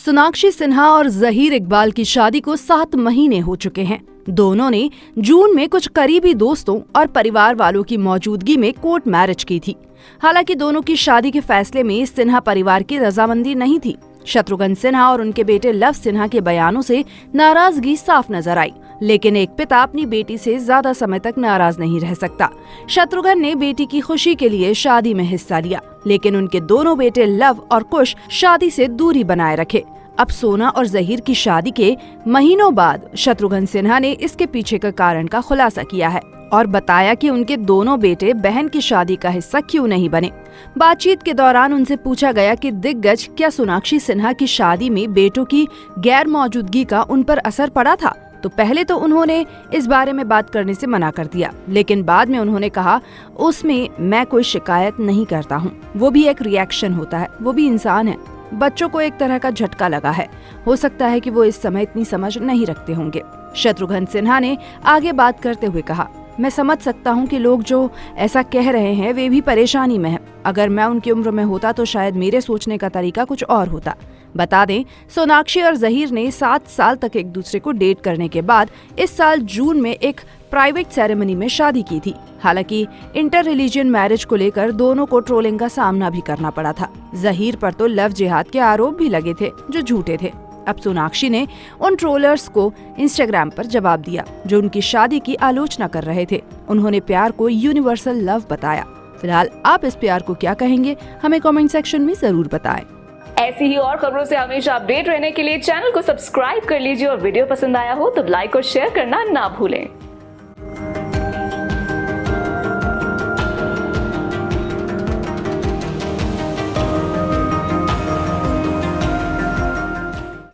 सोनाक्षी सिन्हा और जहीर इकबाल की शादी को 7 महीने हो चुके हैं। दोनों ने जून में कुछ करीबी दोस्तों और परिवार वालों की मौजूदगी में कोर्ट मैरिज की थी। हालांकि दोनों की शादी के फैसले में सिन्हा परिवार की रजामंदी नहीं थी। शत्रुघ्न सिन्हा और उनके बेटे लव सिन्हा के बयानों से नाराजगी साफ नजर आई, लेकिन एक पिता अपनी बेटी से ज्यादा समय तक नाराज नहीं रह सकता। शत्रुघ्न ने बेटी की खुशी के लिए शादी में हिस्सा लिया, लेकिन उनके दोनों बेटे लव और कुश शादी से दूरी बनाए रखे। अब सोना और जहीर की शादी के महीनों बाद शत्रुघ्न सिन्हा ने इसके पीछे का कारण का खुलासा किया है और बताया कि उनके दोनों बेटे बहन की शादी का हिस्सा क्यों नहीं बने। बातचीत के दौरान उनसे पूछा गया कि दिग्गज क्या सोनाक्षी सिन्हा की शादी में बेटों की गैर मौजूदगी का उन पर असर पड़ा था, तो पहले तो उन्होंने इस बारे में बात करने से मना कर दिया, लेकिन बाद में उन्होंने कहा उसमें मैं कोई शिकायत नहीं करता हूँ। वो भी एक रिएक्शन होता है, वो भी इंसान है। बच्चों को एक तरह का झटका लगा है, हो सकता है कि वो इस समय इतनी समझ नहीं रखते होंगे। शत्रुघ्न सिन्हा ने आगे बात करते हुए कहा, मैं समझ सकता हूँ कि लोग जो ऐसा कह रहे हैं वे भी परेशानी में हैं। अगर मैं उनकी उम्र में होता तो शायद मेरे सोचने का तरीका कुछ और होता। बता दें, सोनाक्षी और जहीर ने 7 साल तक एक दूसरे को डेट करने के बाद इस साल जून में एक प्राइवेट सेरेमनी में शादी की थी। हालांकि इंटर रिलीजियन मैरिज को लेकर दोनों को ट्रोलिंग का सामना भी करना पड़ा था। जहीर पर तो लव जिहाद के आरोप भी लगे थे जो झूठे थे। अब सोनाक्षी ने उन ट्रोलर्स को इंस्टाग्राम पर जवाब दिया जो उनकी शादी की आलोचना कर रहे थे। उन्होंने प्यार को यूनिवर्सल लव बताया। फिलहाल आप इस प्यार को क्या कहेंगे, हमें कमेंट सेक्शन में जरूर बताएं। ऐसी ही और खबरों से हमेशा अपडेट रहने के लिए चैनल को सब्सक्राइब कर लीजिए और वीडियो पसंद आया हो तो लाइक और शेयर करना ना भूलें।